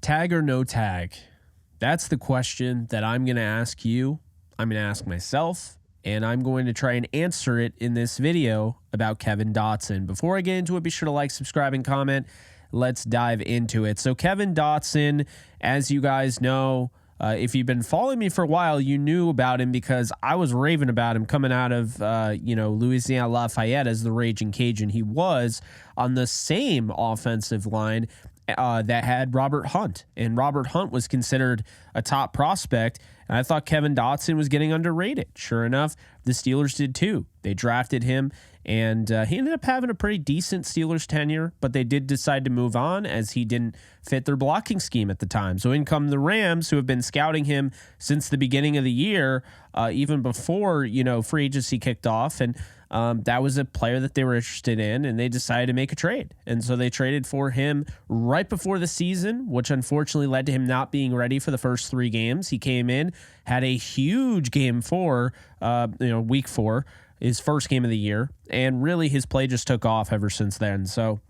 Tag or no tag? That's the question that I'm going to ask you. I'm going to ask myself, and I'm going to try and answer it in this video about Kevin Dotson. Before I get into it, be sure to like, subscribe, and comment. Let's dive into it. So Kevin Dotson, as you guys know, if you've been following me for a while, you knew about him because I was raving about him coming out of, Louisiana Lafayette as the Raging Cajun. He was on the same offensive line that had Robert Hunt, and Robert Hunt was considered a top prospect, and I thought Kevin Dotson was getting underrated. Sure enough, the Steelers did too. They drafted him, and he ended up having a pretty decent Steelers tenure, but they did decide to move on as he didn't fit their blocking scheme at the time. So in come the Rams, who have been scouting him since the beginning of the year, even before, free agency kicked off, and that was a player that they were interested in, and they decided to make a trade. And so they traded for him right before the season, which unfortunately led to him not being ready for the first 3 games. He came in, had a huge game 4, week 4, his first game of the year, and really his play just took off ever since then. So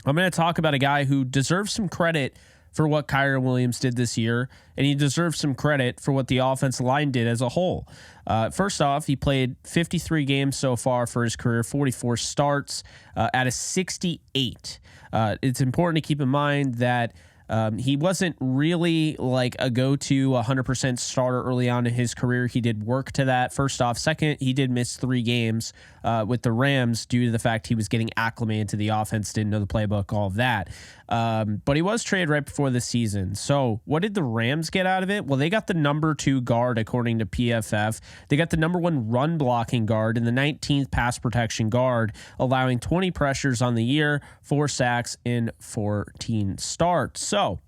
I'm going to talk about a guy who deserves some credit for what Kyren Williams did this year, and he deserves some credit for what the offensive line did as a whole. First off, he played 53 games so far for his career, 44 starts out of 68. It's important to keep in mind that he wasn't really like a go-to 100% starter early on in his career. He did work to that. First off. Second, he did miss 3 games with the Rams due to the fact he was getting acclimated to the offense, didn't know the playbook, all of that. But he was traded right before the season. So what did the Rams get out of it? Well, they got the number 2 guard, according to PFF. They got the number 1 run blocking guard and the 19th pass protection guard, allowing 20 pressures on the year, 4 sacks in 14 starts. So,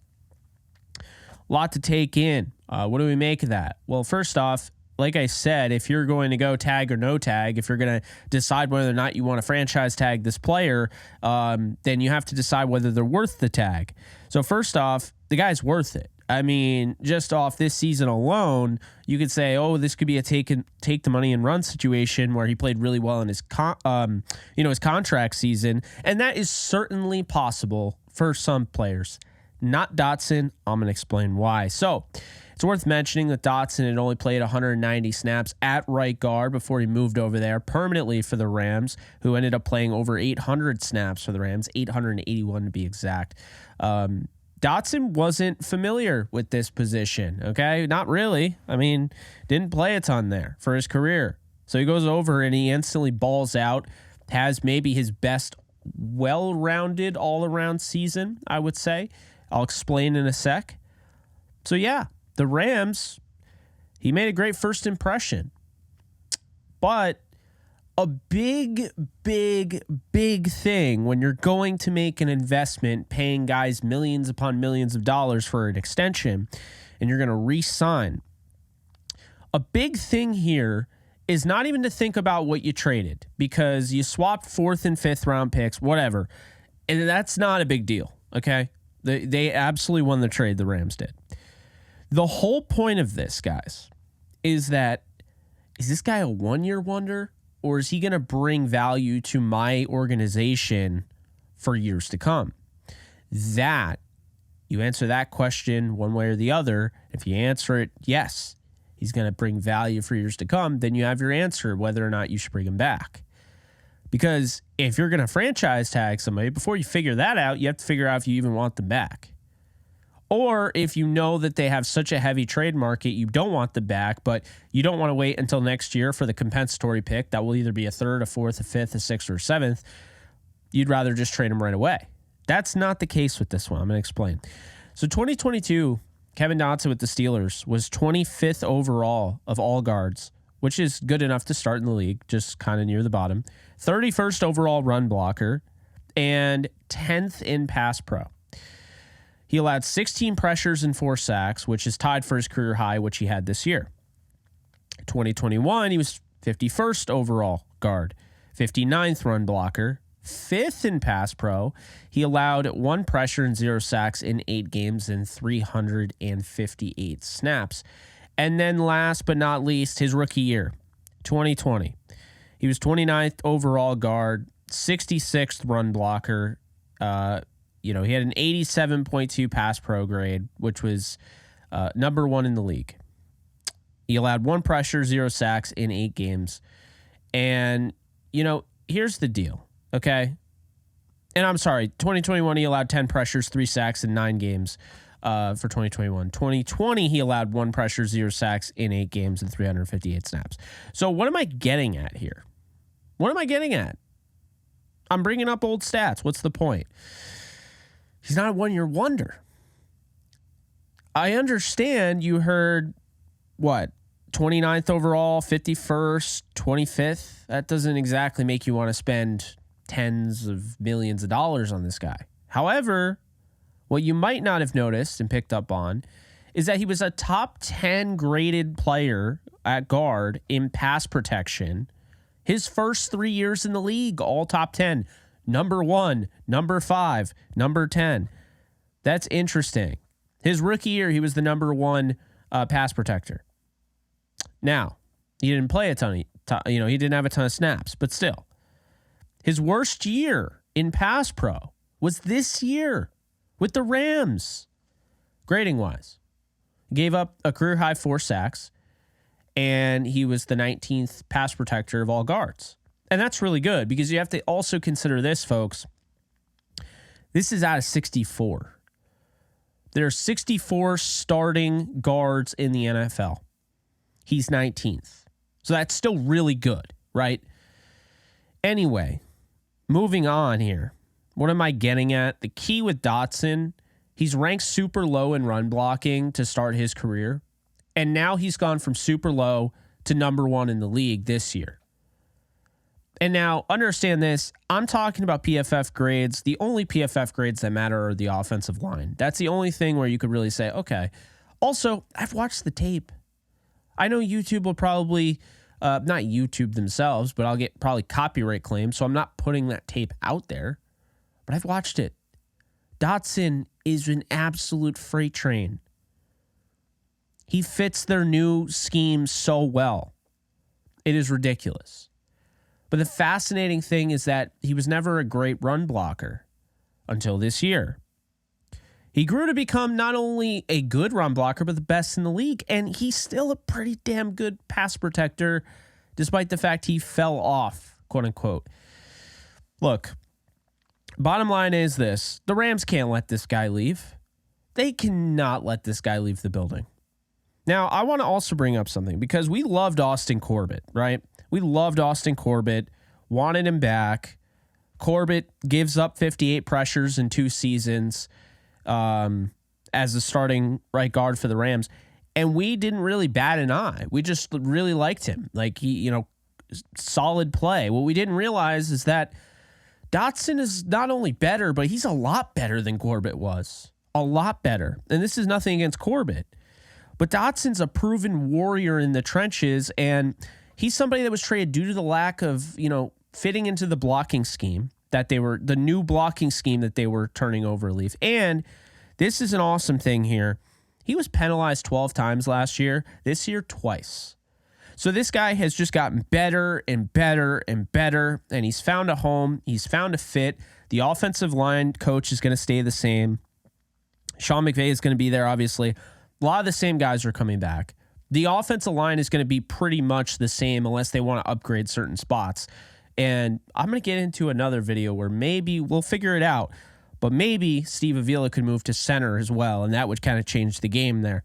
a lot to take in. What do we make of that? Well, first off, like I said, if you're going to go tag or no tag, if you're going to decide whether or not you want to franchise tag this player, then you have to decide whether they're worth the tag. So first off, the guy's worth it. I mean, just off this season alone, you could say, oh, this could be a take the money and run situation where he played really well in his his contract season, and that is certainly possible for some players. Not Dotson. I'm going to explain why. So it's worth mentioning that Dotson had only played 190 snaps at right guard before he moved over there permanently for the Rams, who ended up playing over 800 snaps for the Rams, 881 to be exact. Dotson wasn't familiar with this position, okay? Not really. I mean, didn't play a ton there for his career. So he goes over and he instantly balls out, has maybe his best well-rounded all-around season, I would say. I'll explain in a sec. So yeah, the Rams, he made a great first impression. But a big thing when you're going to make an investment, paying guys millions upon millions of dollars for an extension, and you're going to re-sign, a big thing here is not even to think about what you traded, because you swapped 4th and 5th round picks, whatever, and that's not a big deal, okay? They absolutely won the trade, the Rams did. The whole point of this, guys, is this guy a 1-year wonder, or is he going to bring value to my organization for years to come? That, you answer that question one way or the other. If you answer it, yes, he's going to bring value for years to come, then you have your answer whether or not you should bring him back. Because if you're going to franchise tag somebody, before you figure that out, you have to figure out if you even want them back. Or if you know that they have such a heavy trade market, you don't want them back, but you don't want to wait until next year for the compensatory pick that will either be a 3rd, a 4th, a 5th, a 6th, or a 7th. You'd rather just trade them right away. That's not the case with this one. I'm going to explain. So 2022, Kevin Dotson with the Steelers was 25th overall of all guards, which is good enough to start in the league, just kind of near the bottom. 31st overall run blocker, and 10th in pass pro. He allowed 16 pressures and 4 sacks, which is tied for his career high, which he had this year. 2021, he was 51st overall guard, 59th run blocker, 5th in pass pro. He allowed 1 pressure and 0 sacks in 8 games and 358 snaps. And then last but not least, his rookie year, 2020. He was 29th overall guard, 66th run blocker, he had an 87.2 pass pro grade, which was number 1 in the league. He allowed 1 pressure, 0 sacks in 8 games. And, here's the deal, okay? And I'm sorry, 2021, he allowed 10 pressures, 3 sacks in 9 games for 2021. 2020, he allowed 1 pressure, 0 sacks in 8 games and 358 snaps. So what am I getting at here? What am I getting at? I'm bringing up old stats. What's the point? He's not a one-year wonder. I understand you heard, 29th overall, 51st, 25th. That doesn't exactly make you want to spend tens of millions of dollars on this guy. However, what you might not have noticed and picked up on is that he was a top 10 graded player at guard in pass protection. His first 3 years in the league, all top 10. Number 1, number 5, number 10. That's interesting. His rookie year, he was the number 1 pass protector. Now, he didn't play a ton of, he didn't have a ton of snaps, but still. His worst year in pass pro was this year with the Rams, grading-wise. Gave up a career-high 4 sacks, and he was the 19th pass protector of all guards. And that's really good because you have to also consider this, folks. This is out of 64. There are 64 starting guards in the NFL. He's 19th. So that's still really good, right? Anyway, moving on here. What am I getting at? The key with Dotson, he's ranked super low in run blocking to start his career. And now he's gone from super low to number 1 in the league this year. And now, understand this, I'm talking about PFF grades. The only PFF grades that matter are the offensive line. That's the only thing where you could really say, okay. Also, I've watched the tape. I know YouTube will probably, not YouTube themselves, but I'll get probably copyright claims, so I'm not putting that tape out there. But I've watched it. Dotson is an absolute freight train. He fits their new scheme so well. It is ridiculous. But the fascinating thing is that he was never a great run blocker until this year. He grew to become not only a good run blocker, but the best in the league. And he's still a pretty damn good pass protector, despite the fact he fell off, quote unquote. Look, bottom line is this. The Rams can't let this guy leave. They cannot let this guy leave the building. Now, I want to also bring up something because we loved Austin Corbett, right? We loved Austin Corbett, wanted him back. Corbett gives up 58 pressures in 2 seasons as the starting right guard for the Rams. And we didn't really bat an eye. We just really liked him. Like, he, solid play. What we didn't realize is that Dotson is not only better, but he's a lot better than Corbett was. A lot better. And this is nothing against Corbett. But Dotson's a proven warrior in the trenches, and he's somebody that was traded due to the lack of, fitting into the blocking scheme the new blocking scheme that they were turning over Leaf. And this is an awesome thing here. He was penalized 12 times last year. This year, twice. So this guy has just gotten better and better and better, and he's found a home. He's found a fit. The offensive line coach is going to stay the same. Sean McVay is going to be there, obviously. A lot of the same guys are coming back. The offensive line is going to be pretty much the same unless they want to upgrade certain spots. And I'm going to get into another video where maybe we'll figure it out, but maybe Steve Avila could move to center as well, and that would kind of change the game there.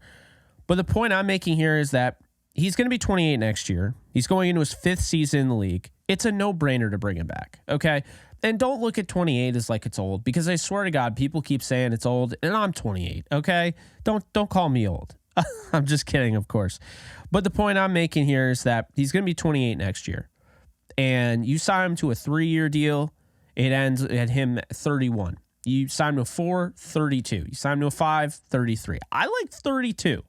But the point I'm making here is that he's going to be 28 next year. He's going into his 5th season in the league. It's a no-brainer to bring him back, okay? And don't look at 28 as like it's old, because I swear to God, people keep saying it's old, and I'm 28, okay? Don't call me old. I'm just kidding, of course. But the point I'm making here is that he's going to be 28 next year. And you sign him to a 3-year deal, it ends at him at 31. You sign him to a 4, 32. You sign him to a 5, 33. I like 32.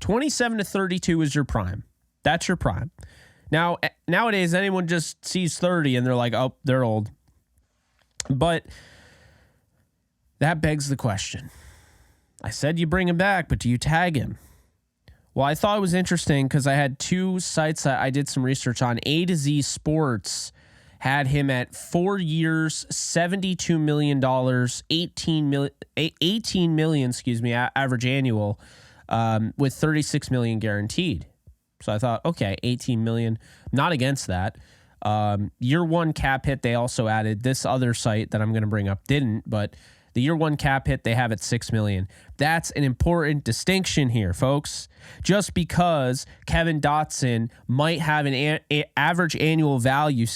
27 to 32 is your prime. That's your prime. Now, nowadays, anyone just sees 30 and they're like, oh, they're old. But that begs the question. I said you bring him back, but do you tag him? Well, I thought it was interesting because I had 2 sites that I did some research on. A to Z Sports had him at 4 years, $72 million, 18 million, average annual, with 36 million guaranteed. So I thought, okay, 18 million, not against that. Year one cap hit, they also added. This other site that I'm going to bring up didn't, but the year one cap hit, they have at 6 million. That's an important distinction here, folks. Just because Kevin Dotson might have an average annual value,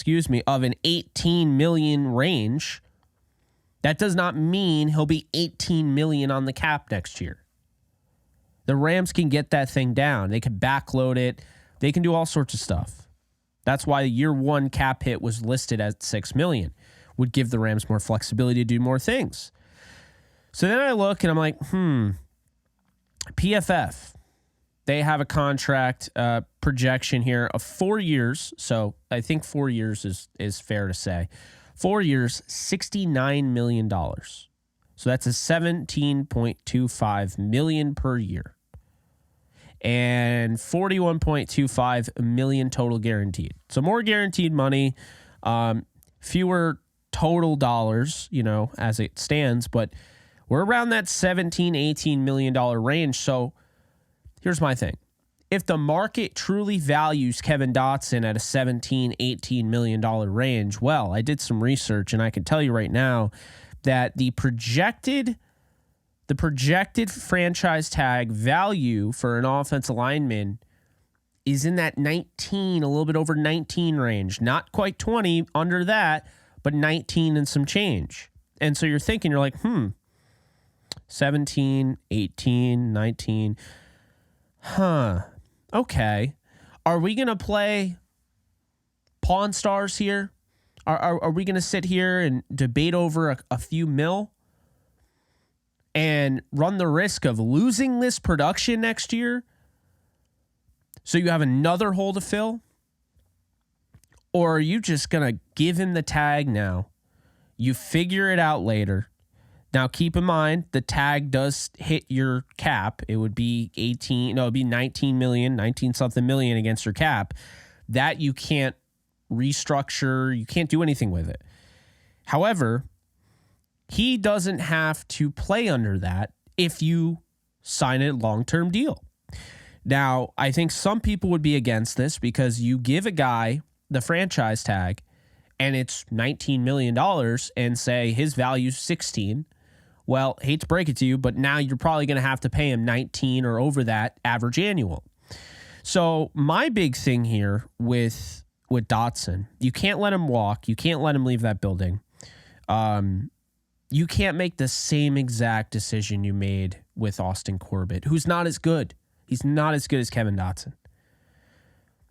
of an 18 million range, that does not mean he'll be 18 million on the cap next year. The Rams can get that thing down. They can backload it. They can do all sorts of stuff. That's why the year one cap hit was listed at 6 million. Would give the Rams more flexibility to do more things. So then I look and I'm like, PFF, they have a contract projection here of 4 years. So I think 4 years is fair to say. 4 years, $69 million. So that's a $17.25 million per year. And $41.25 million total guaranteed. So more guaranteed money, fewer total dollars, as it stands, but we're around that $17, $18 million range. So here's my thing. If the market truly values Kevin Dotson at a $17, $18 million range, well, I did some research and I can tell you right now that the projected franchise tag value for an offensive lineman is in that 19, a little bit over 19 range. Not quite 20, under that, but 19 and some change. And so you're thinking, you're like, 17, 18, 19. Okay. Are we going to play Pawn Stars here? Are we going to sit here and debate over a few mil and run the risk of losing this production next year so you have another hole to fill? Or are you just going to give him the tag now? You figure it out later. Now, keep in mind, the tag does hit your cap. It would be 19 something million against your cap. That you can't restructure. You can't do anything with it. However, he doesn't have to play under that if you sign a long-term deal. Now, I think some people would be against this because you give a guy the franchise tag and it's $19 million and say his value is 16. Well, hate to break it to you, but now you're probably going to have to pay him 19 or over that average annual. So my big thing here with Dotson, you can't let him walk. You can't let him leave that building. You can't make the same exact decision you made with Austin Corbett, who's not as good. He's not as good as Kevin Dotson.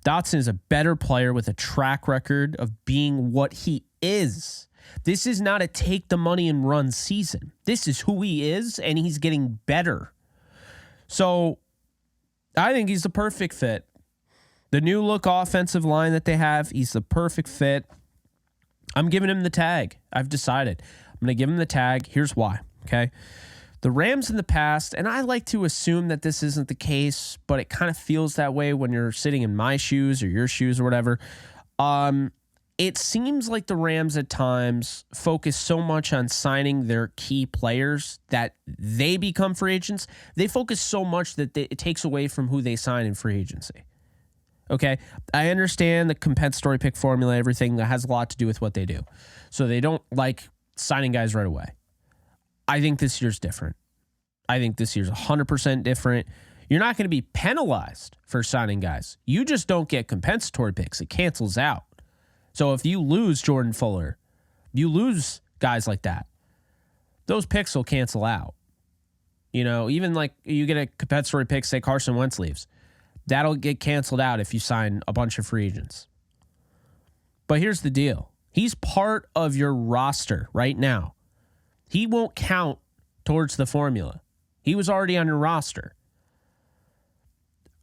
Dotson is a better player with a track record of being what he is. This is not a take the money and run season. This is who he is, and he's getting better. So I think he's the perfect fit. The new look offensive line that they have, he's the perfect fit. I'm giving him the tag. I've decided. I'm going to give him the tag. Here's why, okay? The Rams in the past, and I like to assume that this isn't the case, but it kind of feels that way when you're sitting in my shoes or your shoes or whatever. It seems like the Rams at times focus so much on signing their key players that they become free agents. They focus so much that it takes away from who they sign in free agency. Okay, I understand the compensatory pick formula, everything that has a lot to do with what they do. So they don't like signing guys right away. I think this year's different. I think this year's 100% different. You're not going to be penalized for signing guys. You just don't get compensatory picks. It cancels out. So if you lose Jordan Fuller, you lose guys like that, those picks will cancel out. Even like you get a compensatory pick, say Carson Wentz leaves. That'll get canceled out if you sign a bunch of free agents. But here's the deal. He's part of your roster right now. He won't count towards the formula. He was already on your roster.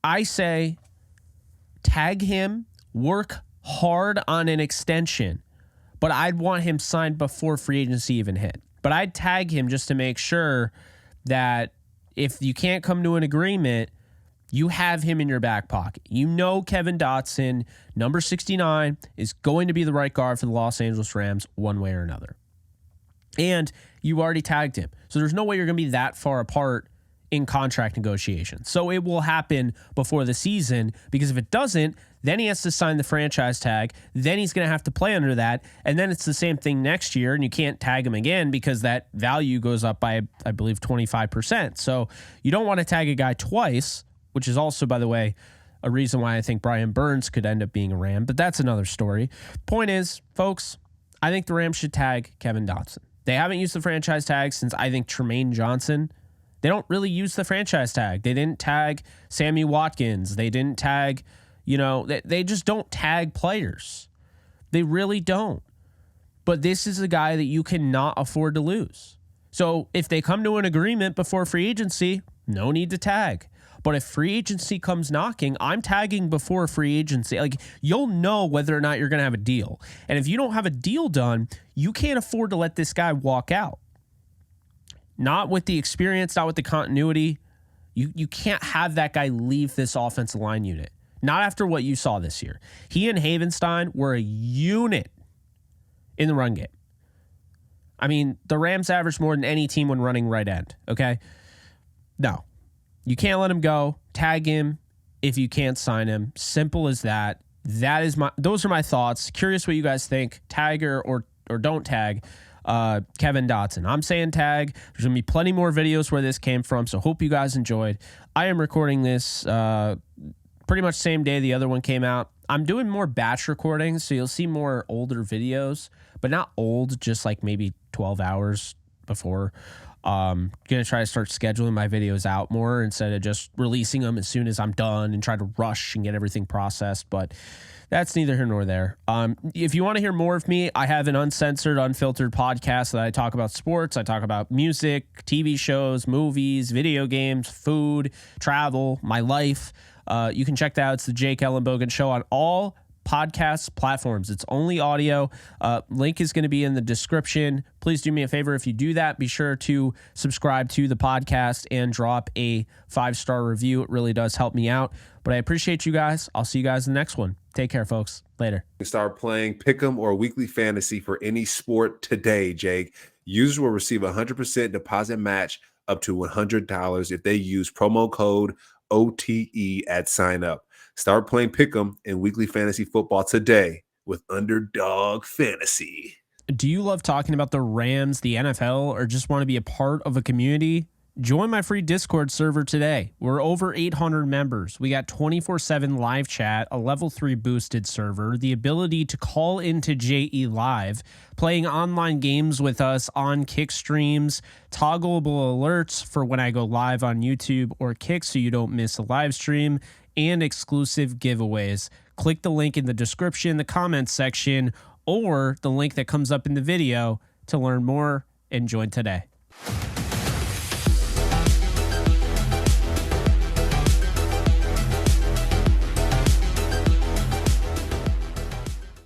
I say tag him, work hard on an extension, but I'd want him signed before free agency even hit. But I'd tag him just to make sure that if you can't come to an agreement, You have him in your back pocket. You know Kevin Dotson, number 69, is going to be the right guard for the Los Angeles Rams one way or another. And you already tagged him. So there's no way you're going to be that far apart in contract negotiations. So it will happen before the season, because if it doesn't, then he has to sign the franchise tag. Then he's going to have to play under that. And then it's the same thing next year, and you can't tag him again because that value goes up by, I believe, 25%. So you don't want to tag a guy twice, which is also, by the way, a reason why I think Brian Burns could end up being a Ram. But that's another story. Point is, folks, I think the Rams should tag Kevin Dotson. They haven't used the franchise tag since, I think, Tremaine Johnson. They don't really use the franchise tag. They didn't tag Sammy Watkins. They didn't tag, they just don't tag players. They really don't. But this is a guy that you cannot afford to lose. So if they come to an agreement before free agency, no need to tag. But if free agency comes knocking, I'm tagging before free agency. Like, you'll know whether or not you're going to have a deal. And if you don't have a deal done, you can't afford to let this guy walk out. Not with the experience, not with the continuity. You can't have that guy leave this offensive line unit. Not after what you saw this year. He and Havenstein were a unit in the run game. I mean, the Rams averaged more than any team when running right end, okay? No. You can't let him go. Tag him if you can't sign him. Simple as that. Those are my thoughts. Curious what you guys think. Tag or don't tag Kevin Dotson. I'm saying tag. There's going to be plenty more videos where this came from, so hope you guys enjoyed. I am recording this pretty much same day the other one came out. I'm doing more batch recordings, so you'll see more older videos, but not old, just like maybe 12 hours before. Going to try to start scheduling my videos out more instead of just releasing them as soon as I'm done and try to rush and get everything processed, but that's neither here nor there. If you want to hear more of me, I have an uncensored, unfiltered podcast that I talk about sports. I talk about music, TV shows, movies, video games, food, travel, my life. You can check that out. It's the Jake Ellenbogen Show on all podcast platforms. It's only audio. Link is going to be in the description. Please do me a favor. If you do that, be sure to subscribe to the podcast and drop a 5-star review. It really does help me out. But I appreciate you guys. I'll see you guys in the next one. Take care, folks. Later. Start playing Pick'em or Weekly Fantasy for any sport today, Jake. Users will receive a 100% deposit match up to $100 if they use promo code OTE at sign up. Start playing Pick'em and Weekly Fantasy Football today with Underdog Fantasy. Do you love talking about the Rams, the NFL, or just want to be a part of a community? Join my free Discord server today. We're over 800 members. We got 24/7 live chat, a level 3 boosted server, the ability to call into JE Live, playing online games with us on Kick streams, toggleable alerts for when I go live on YouTube or Kick so you don't miss a live stream, and exclusive giveaways. Click the link in the description, the comments section, or the link that comes up in the video to learn more and join today.